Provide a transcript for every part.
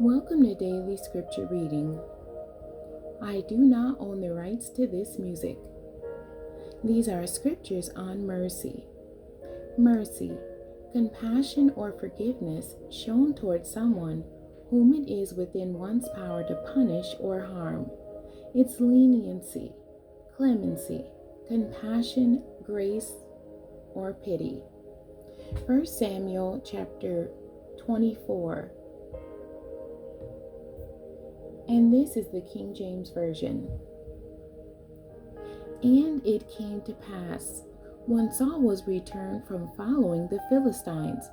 Welcome to Daily Scripture Reading. I do not own the rights to this music. These are scriptures on mercy. Mercy, compassion or forgiveness shown toward someone whom it is within one's power to punish or harm. It's leniency, clemency, compassion, grace, or pity. 1 Samuel chapter 24. And this is the King James Version. And it came to pass, when Saul was returned from following the Philistines,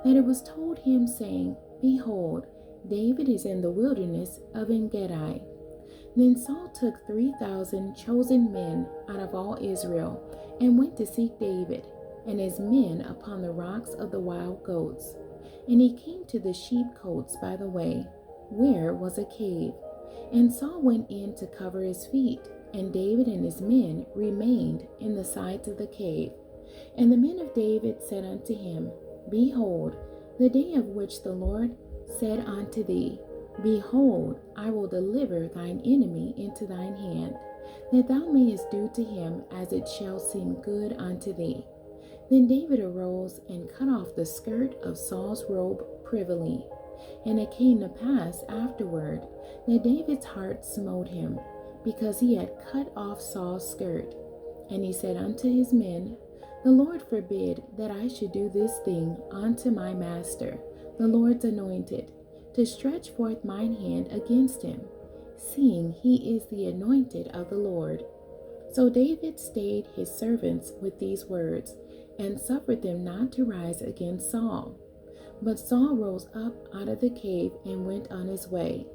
that it was told him, saying, Behold, David is in the wilderness of En-gedi. Then Saul took 3,000 chosen men out of all Israel, and went to seek David and his men upon the rocks of the wild goats. And he came to the sheepcotes by the way, where was a cave. And Saul went in to cover his feet, and David and his men remained in the sides of the cave. And the men of David said unto him, Behold, the day of which the Lord said unto thee, Behold, I will deliver thine enemy into thine hand, that thou mayest do to him as it shall seem good unto thee. Then David arose and cut off the skirt of Saul's robe privily. And it came to pass afterward that David's heart smote him, because he had cut off Saul's skirt. And he said unto his men, The Lord forbid that I should do this thing unto my master, the Lord's anointed, to stretch forth mine hand against him, seeing he is the anointed of the Lord. So David stayed his servants with these words, and suffered them not to rise against Saul. But Saul rose up out of the cave and went on his way.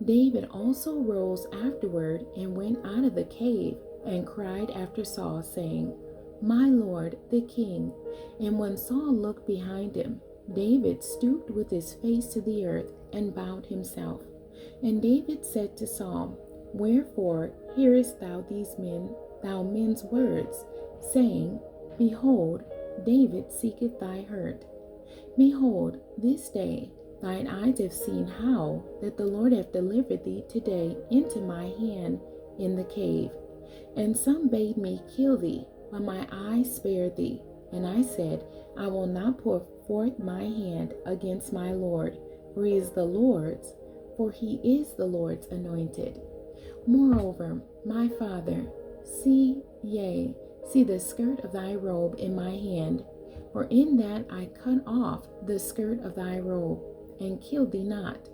David also rose afterward and went out of the cave and cried after Saul, saying, My Lord, the king. And when Saul looked behind him, David stooped with his face to the earth and bowed himself. And David said to Saul, Wherefore hearest thou men's words, saying, Behold, David seeketh thy hurt. Behold, this day thine eyes have seen how that the Lord hath delivered thee today into my hand in the cave. And some bade me kill thee, but my eyes spared thee. And I said, I will not pour forth my hand against my Lord, for he is the Lord's, for he is the Lord's anointed. Moreover, my father, see the skirt of thy robe in my hand, for in that I cut off the skirt of thy robe, and killed thee not.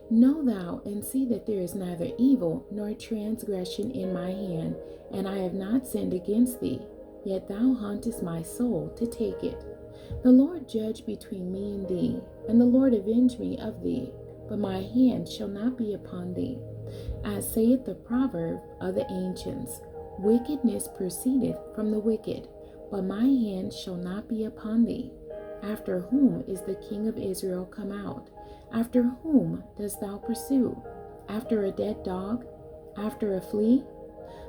Know thou and see that there is neither evil nor transgression in my hand, and I have not sinned against thee, yet thou huntest my soul to take it. The Lord judge between me and thee, and the Lord avenge me of thee, but my hand shall not be upon thee. As saith the proverb of the ancients, Wickedness proceedeth from the wicked, but my hand shall not be upon thee. After whom is the king of Israel come out? After whom dost thou pursue? After a dead dog? After a flea?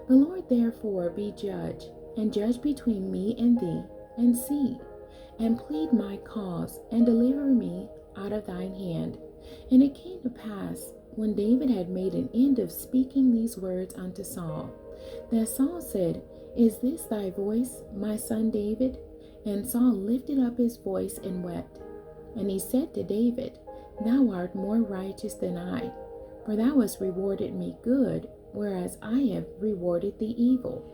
The Lord therefore be judge, and judge between me and thee, and see, and plead my cause, and deliver me out of thine hand. And it came to pass, when David had made an end of speaking these words unto Saul, that Saul said, Is this thy voice, my son David? And Saul lifted up his voice and wept. And he said to David, Thou art more righteous than I, for thou hast rewarded me good, whereas I have rewarded thee evil.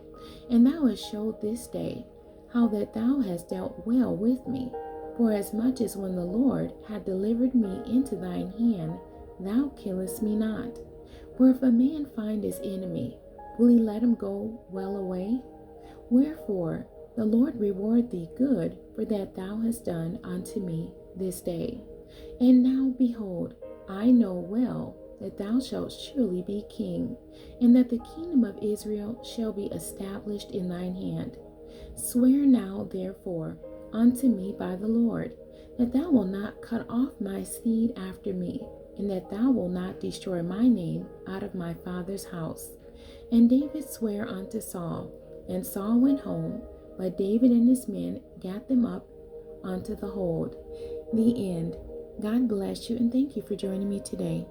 And thou hast showed this day how that thou hast dealt well with me, for as much as when the Lord had delivered me into thine hand, thou killest me not. For if a man find his enemy, will he let him go well away? Wherefore the Lord reward thee good for that thou hast done unto me this day. And now behold, I know well that thou shalt surely be king, and that the kingdom of Israel shall be established in thine hand. Swear now therefore unto me by the Lord, that thou wilt not cut off my seed after me, and that thou wilt not destroy my name out of my father's house. And David sware unto Saul, and Saul went home, but David and his men gat them up unto the hold. The end. God bless you, and thank you for joining me today.